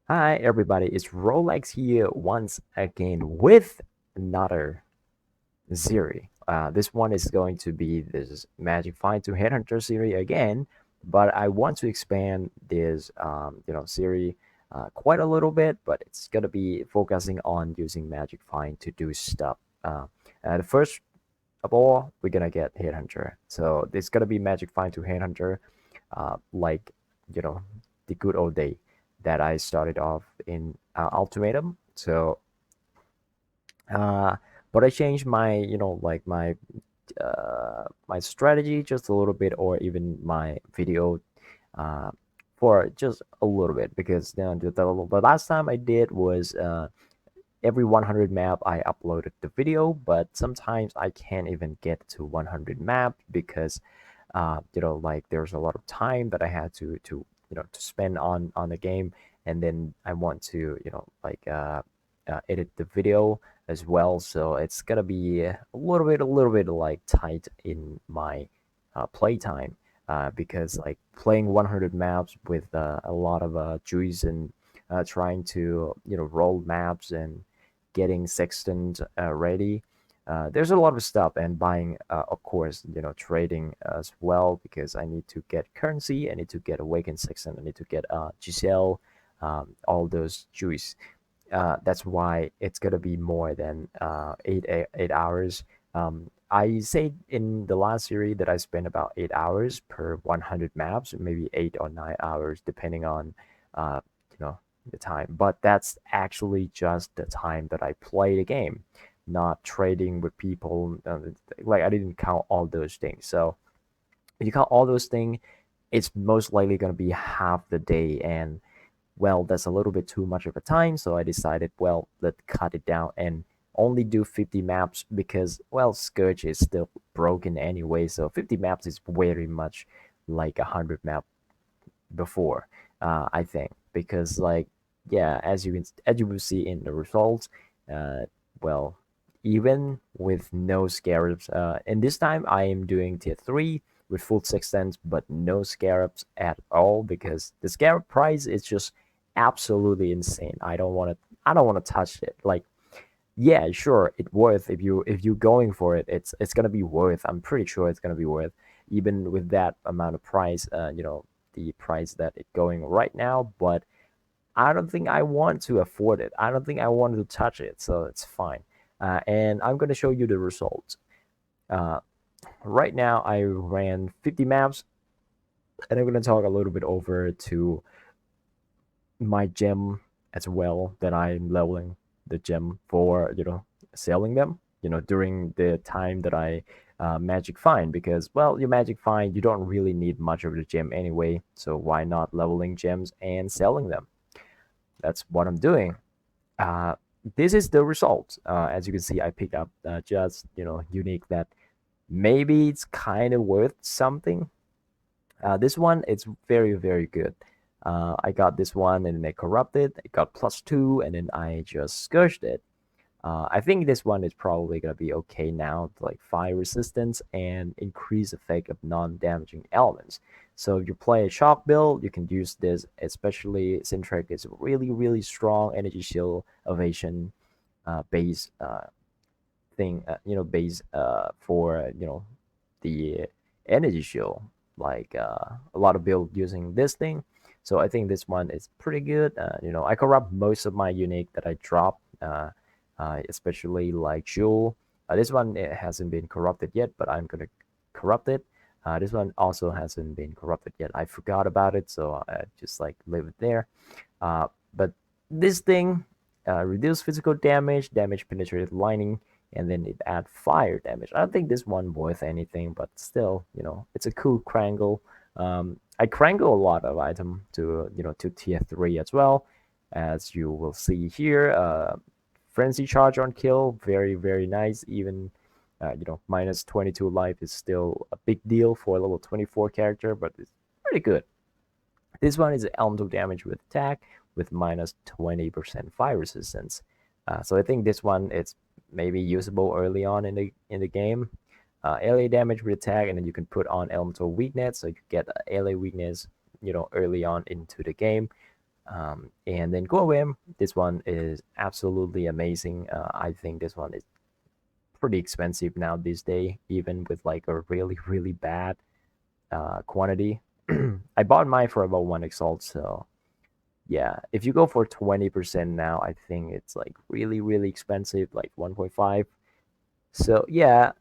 Hi everybody, it's Rolex here once again with another series. This one is going to be this Magic Find to Headhunter series again, but I want to expand this series quite a little bit, but it's gonna be focusing on using Magic Find to do stuff. The first of all, we're gonna get Headhunter. So it's gonna be Magic Find to Headhunter, like you know the good old day that I started off in Ultimatum. So, uh, but I changed my my strategy just a little bit, or even my video uh, for just a little bit because the last time I did was every 100 map I uploaded the video, but sometimes I can't even get to 100 map because like there's a lot of time that I had to spend on the game, and then I want to edit the video as well, so it's gonna be a little bit like tight in my playtime, because like playing 100 maps with a lot of juice and trying to roll maps and getting sextant ready. There's a lot of stuff, and buying, of course, trading as well, because I need to get currency, I need to get awakened sextant, I need to get Giselle, all those juice. That's why it's gonna be more than 8 hours. I say in the last series that I spent about 8 hours per 100 maps, maybe 8 or 9 hours, depending on uh, you know the time. But that's actually just the time that I play the game, not trading with people. Like I didn't count all those things. So if you count all those things, it's most likely gonna be half the day, and well, that's a little bit too much of a time, so I decided, well, let's cut it down and only do 50 maps because, well, Scourge is still broken anyway, so 50 maps is very much like 100 map before, I think, because like, yeah, as you will see in the results, uh, well, even with no scarabs, and this time I am doing tier 3 with full sextants, but no scarabs at all because the scarab price is just absolutely insane. I don't want to touch it. Like, yeah, sure, it worth, if you going for it, it's gonna be worth. I'm pretty sure it's gonna be worth, even with that amount of price. The price that it's going right now, but I don't think I want to afford it. I don't think I want to touch it, so it's fine. And I'm gonna show you the results. Uh, right now, I ran 50 maps, and I'm gonna talk a little bit over to my gem as well, that I'm leveling the gem for, selling them, during the time that I magic find, because, well, your magic find, you don't really need much of the gem anyway, so why not leveling gems and selling them? That's what I'm doing. uh, this is the result. As you can see, I picked up just unique that maybe it's kind of worth something. This one, it's very, very good. I got this one and then I corrupted. I got +2 and then I just scourged it. I think this one is probably gonna be okay now, like fire resistance and increase effect of non-damaging elements. So if you play a shock build, you can use this, especially Sintrek is really, really strong energy shield evasion base base for the energy shield, like a lot of build using this thing. So I think this one is pretty good. I corrupt most of my unique that I drop, especially like Jewel. This one, it hasn't been corrupted yet, but I'm gonna corrupt it. This one also hasn't been corrupted yet. I forgot about it, so I just like leave it there. But this thing, reduce physical damage, damage penetrated lining, and then it add fire damage. I don't think this one worth anything, but still, it's a cool Krangle. I Krangle a lot of item to to tier 3 as well, as you will see here. Frenzy charge on kill, very, very nice. Even minus 22 life is still a big deal for a level 24 character, but it's pretty good. This one is elemental damage with attack with minus 20% fire resistance. So I think this one is maybe usable early on in the game. LA damage with attack, and then you can put on elemental weakness, so you get LA weakness, early on into the game. And then Goem, this one is absolutely amazing. I think this one is pretty expensive now these days, even with like a really really bad quantity. I bought mine for about 1 exalt, so yeah. If you go for 20% now, I think it's like really really expensive, like 1.5. So yeah,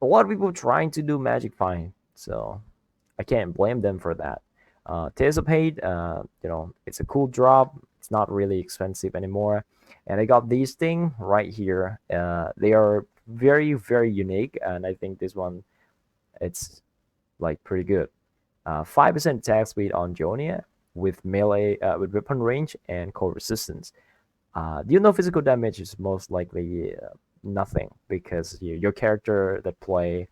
a lot of people trying to do magic fine, so I can't blame them for that. Tears of Hate, it's a cool drop. It's not really expensive anymore. And I got these thing right here. They are very, very unique, and I think this one, it's like pretty good. 5% attack speed on Jonia with melee, with weapon range and cold resistance. Do you know physical damage is most likely nothing because your character that play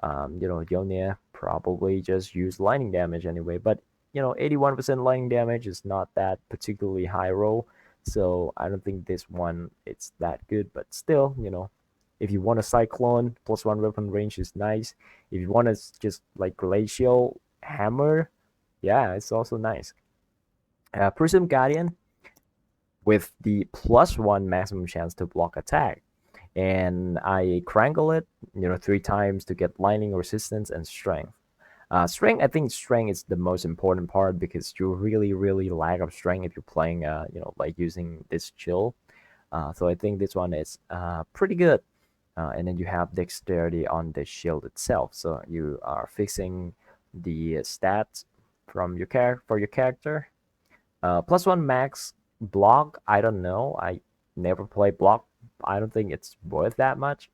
Yonia probably just use lightning damage anyway. But 81% lightning damage is not that particularly high roll, so I don't think this one it's that good. But still, if you want a cyclone, +1 weapon range is nice. If you want to just like glacial hammer, yeah, it's also nice. Prism Guardian with the +1 maximum chance to block attack, and I crangle it, 3 times to get lightning resistance and strength. Strength, I think strength is the most important part because you really, really lack of strength if you're playing, like using this chill. So I think this one is pretty good. And then you have dexterity on the shield itself, so you are fixing the stats from your for your character. +1 max block. I don't know. I never play block. I don't think it's worth that much.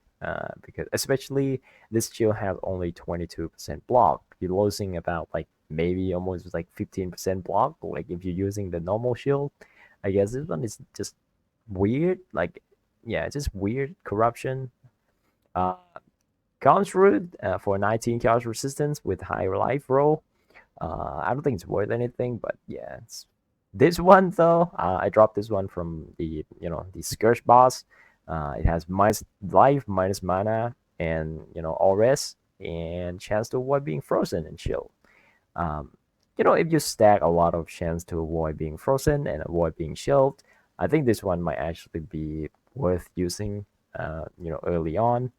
Because especially this shield has only 22% block. You're losing about like maybe almost like 15% block. Like if you're using the normal shield, I guess this one is just weird. Like yeah, it's just weird corruption. Uh, Counts root for 19 chaos resistance with higher life roll. I don't think it's worth anything, but yeah, it's this one though. I dropped this one from the Scourge boss. It has minus life, minus mana, and all rest, and chance to avoid being frozen and chill. Um, if you stack a lot of chance to avoid being frozen and avoid being chilled, I think this one might actually be worth using. Early on,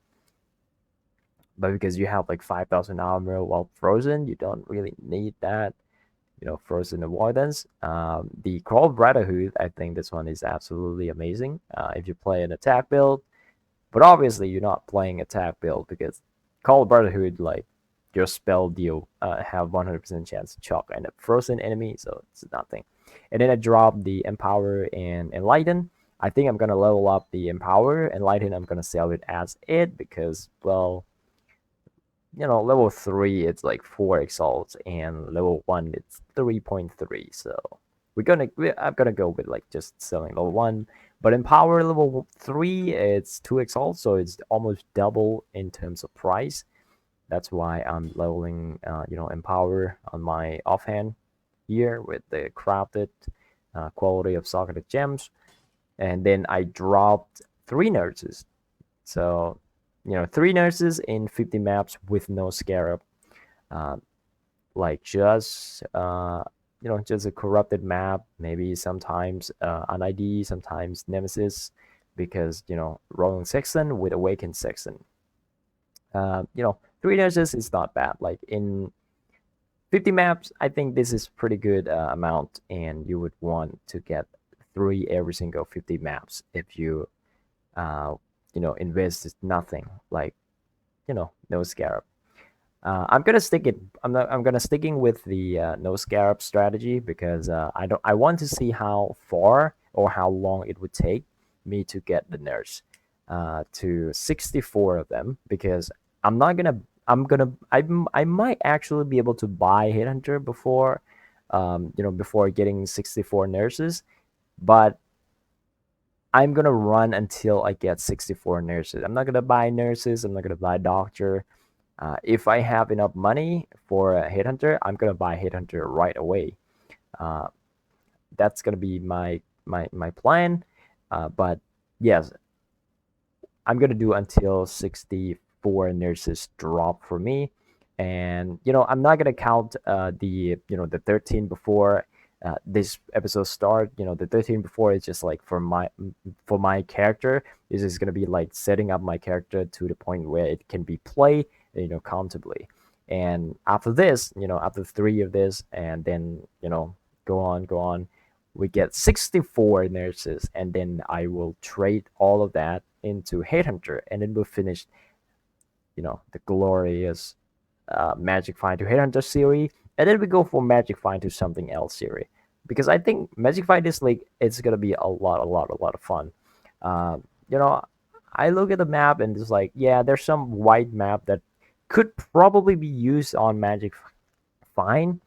but because you have like 5,000 armor while frozen, you don't really need that. Frozen avoidance. The Crawl Brotherhood, I think this one is absolutely amazing. If you play an attack build, but obviously you're not playing attack build because Call Brotherhood, like your spell deal, have 100% chance to chalk and a frozen enemy, so it's nothing. And then I drop the Empower and Enlighten. I think I'm gonna level up the Empower. Enlighten, I'm gonna sell it as it because, well, level 3 it's like 4 exalts, and level 1 it's 3.3. So I'm gonna go with like just selling level 1. But in power level 3 it's 2 exalts, so it's almost double in terms of price. That's why I'm leveling Empower on my offhand here with the crafted quality of socketed gems. And then I dropped 3 nurses. So 3 nurses in 50 maps with no scarab. Uh, like just a corrupted map, maybe sometimes an ID, sometimes Nemesis, because rolling Sexton with Awakened Sexton. 3 nurses is not bad. Like in 50 maps, I think this is pretty good amount, and you would want to get 3 every single 50 maps if you invest nothing, like no scarab. I'm gonna stick it. I'm gonna sticking with the no scarab strategy because I want to see how far or how long it would take me to get the nurse to 64 of them, because I'm not gonna I might actually be able to buy headhunter before before getting 64 nurses, but I'm gonna run until I get 64 nurses. I'm not gonna buy nurses. I'm not gonna buy doctor. If I have enough money for a headhunter, I'm gonna buy headhunter right away. Uh, that's gonna be my plan. But yes, I'm gonna do until 64 nurses drop for me, and I'm not gonna count the the 13 before. this episode start. The 13 before is just like for my character. This is gonna be like setting up my character to the point where it can be played, comfortably. And after this, after three of this, and then go on, we get 64 nurses, and then I will trade all of that into headhunter, and then we'll finish the glorious Magic Find to Headhunter series, and then we go for Magic Find to something else series. Because I think Magic Find this league, it's gonna be a lot of fun. Uh, you know, I look at the map and it's like, yeah, there's some white map that could probably be used on Magic Find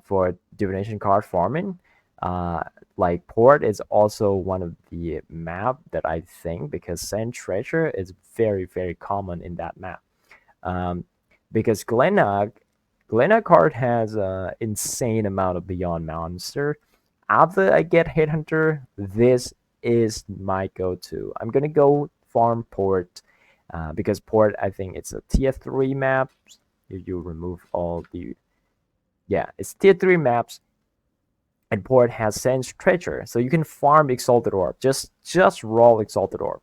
for divination card farming. Uh, like Port is also one of the map that I think, because Sand Treasure is very common in that map. Um, because Glenna card has an insane amount of Beyond Monster. After I get Headhunter, this is my go-to. I'm gonna go farm Port, because Port, I think it's a tier 3 map. You remove all the, yeah, it's tier 3 maps, and Port has Sense Treasure, so you can farm Exalted Orb. Just roll Exalted Orb.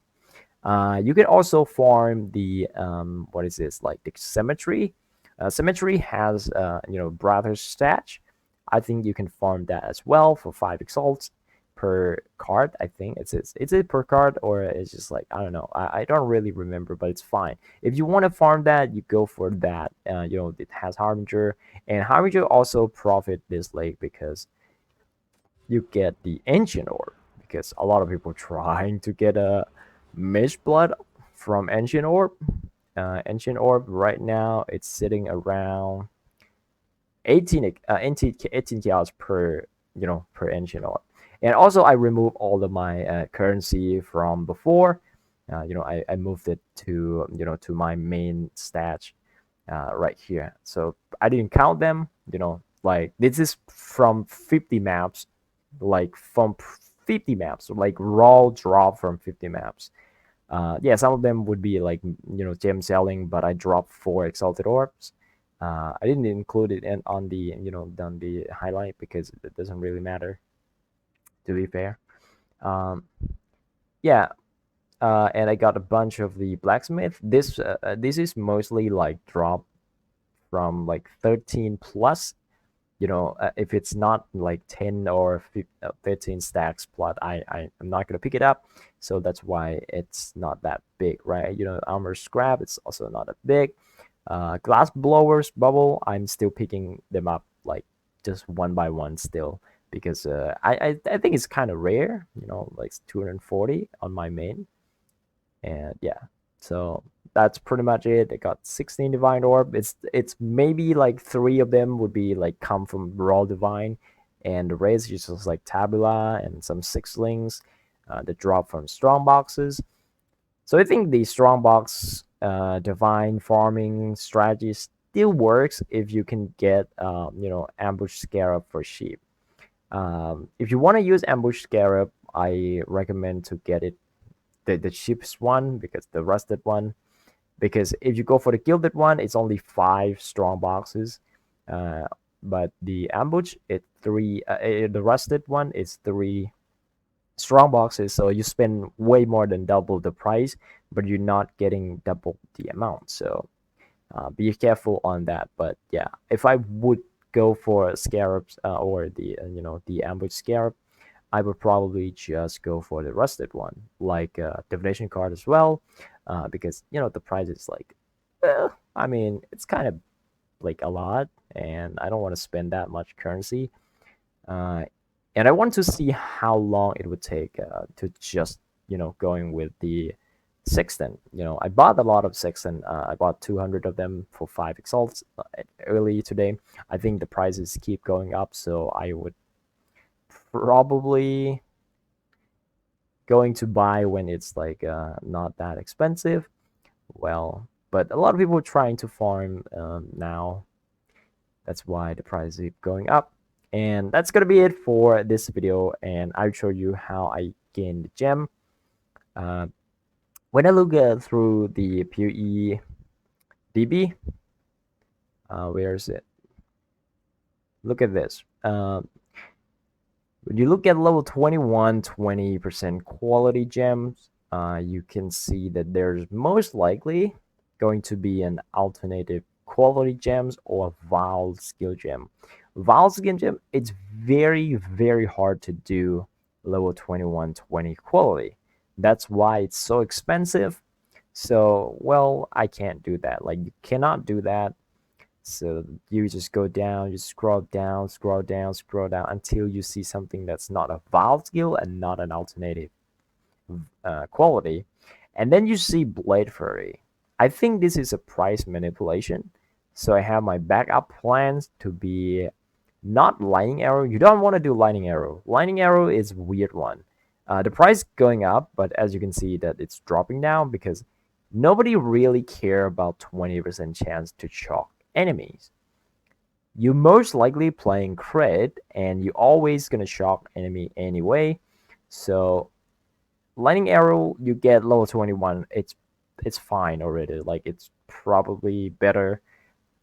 You can also farm the what is this, like the Cemetery. Cemetery has Brother's Stash. I think you can farm that as well for 5 exalts per card. I think it's it per card, or it's just like, I don't know. I don't really remember, but it's fine. If you want to farm that, you go for that. It has Harbinger, and Harbinger also profit this lake because you get the Ancient Orb, because a lot of people trying to get a Mage Blood from Ancient Orb. Ancient Orb right now, it's sitting around 18 chaos per per Ancient Orb. And also I remove all of my currency from before. I moved it to to my main stats right here. So I didn't count them. Like this is from 50 maps, like from 50 maps, like raw drop from 50 maps. Yeah, some of them would be like gem selling, but I dropped 4 exalted orbs. I didn't include it on the done the highlight because it doesn't really matter, to be fair. Um, yeah, and I got a bunch of the blacksmith. This is mostly like drop from like 13 plus. If it's not like 10 or 15 stacks plus, I'm not gonna pick it up. So that's why it's not that big, right? Armor scrap, it's also not that big. Glass blowers bubble, I'm still picking them up like just one by one still, because I think it's kind of rare, like 240 on my main. And yeah, so that's pretty much it. I got 16 divine orb. It's maybe like 3 of them would be like come from raw divine, and the rest is just like tabula and some sixlings that drop from strong boxes. So I think the strong box divine farming strategy still works if you can get ambush scarab for sheep. If you want to use ambush scarab, I recommend to get it the cheapest one, because the rusted one, because if you go for the gilded one, it's only 5 strong boxes, but the ambush, it 3 the rusted one is 3 strong boxes, so you spend way more than double the price, but you're not getting double the amount. So be careful on that. But yeah, if I would go for scarabs, or the the ambush scarab, I would probably just go for the rusted one, like divination card as well, because the price is like, I mean, it's kind of like a lot, and I don't want to spend that much currency. Uh, and I want to see how long it would take to just going with the sextant. I bought a lot of sextant. I bought 200 of them for 5 exalts early today. I think the prices keep going up, so I would probably going to buy when it's like not that expensive. Well, but a lot of people are trying to farm now. That's why the price is going up. And that's gonna be it for this video, and I'll show you how I gain the gem. uh, when I look through the PoE DB, where is it? Look at this. When you look at level 21, 20% quality gems, you can see that there's most likely going to be an alternative quality gems or Val skill gem. Val skill gem, it's very, very hard to do level 21, 20 quality. That's why it's so expensive. So, well, I can't do that. Like, you cannot do that. So you just go down, you scroll down, scroll down, scroll down until you see something that's not a valve skill and not an alternative quality. And then you see Blade Fury. I think this is a price manipulation. So I have my backup plans to be not Lightning Arrow. You don't want to do Lightning Arrow. Lightning Arrow is a weird one. The price going up, but as you can see that it's dropping down because nobody really care about 20% chance to chalk enemies. You most likely playing crit and you always gonna shock enemy anyway. So Lightning Arrow, you get level 21, it's fine already. Like, it's probably better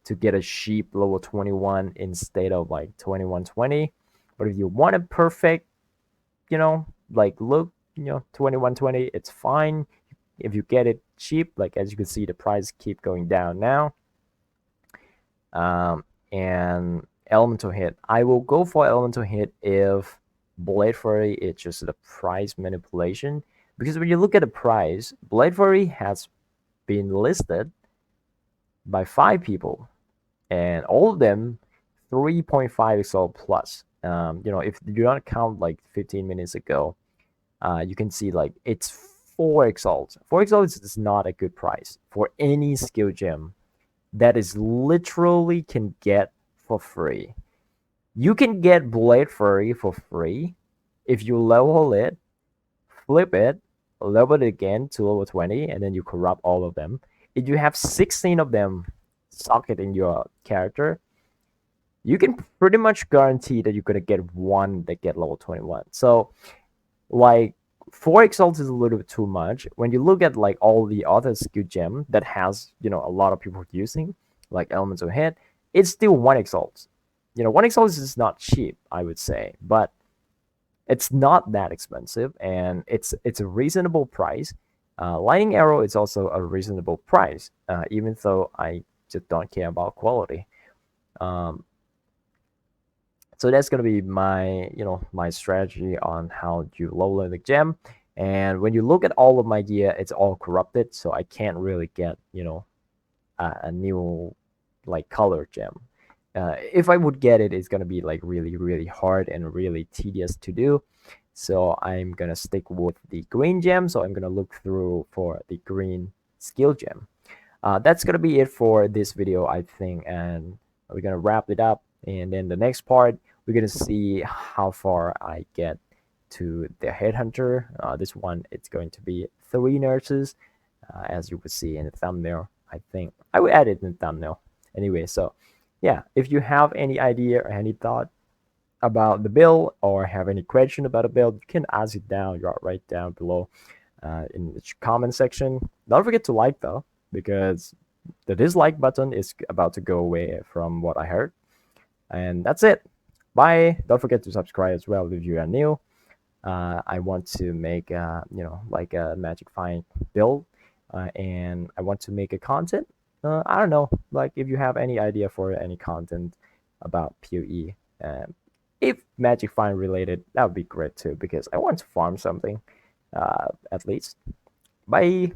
to get a sheep level 21 instead of like 2120. But if you want it perfect, like look, 2120, it's fine. If you get it cheap, like as you can see, the price keep going down now. And elemental hit, I will go for elemental hit if Blade Fury is just the price manipulation, because when you look at the price, Blade Fury has been listed by 5 people and all of them 3.5 XL plus. If you don't count like 15 minutes ago, you can see like it's 4 exalts. 4 exalts is not a good price for any skill gem that is literally can get for free. You can get Blade Fury for free if you level it, flip it, level it again to level 20, and then you corrupt all of them. If you have 16 of them socket in your character, you can pretty much guarantee that you're gonna get one that get level 21. So like 4 exalts is a little bit too much. When you look at like all the other skill gem that has a lot of people using, like Elements of Hit, it's still 1 exalt. 1 exalt is not cheap, I would say, but it's not that expensive and it's a reasonable price. Lightning Arrow is also a reasonable price, even though I just don't care about quality. So that's gonna be my my strategy on how to lower the gem. And when you look at all of my gear, it's all corrupted, so I can't really get a new like color gem. If I would get it, it's gonna be like really, really hard and really tedious to do. So I'm gonna stick with the green gem. So I'm gonna look through for the green skill gem. That's gonna be it for this video, I think, and we're gonna wrap it up. And then the next part, we're gonna see how far I get to the headhunter. This one, it's going to be 3 nurses, as you would see in the thumbnail. I think I will add it in the thumbnail anyway. So yeah, if you have any idea or any thought about the build or have any question about a build, you can ask it down right down below in the comment section. Don't forget to like though, because the dislike button is about to go away from what I heard. And that's it. Bye. Don't forget to subscribe as well if you are new. I want to make like a magic find build, and I want to make a content. I don't know, like if you have any idea for any content about PoE, if magic find related, that would be great too, because I want to farm something at least. Bye.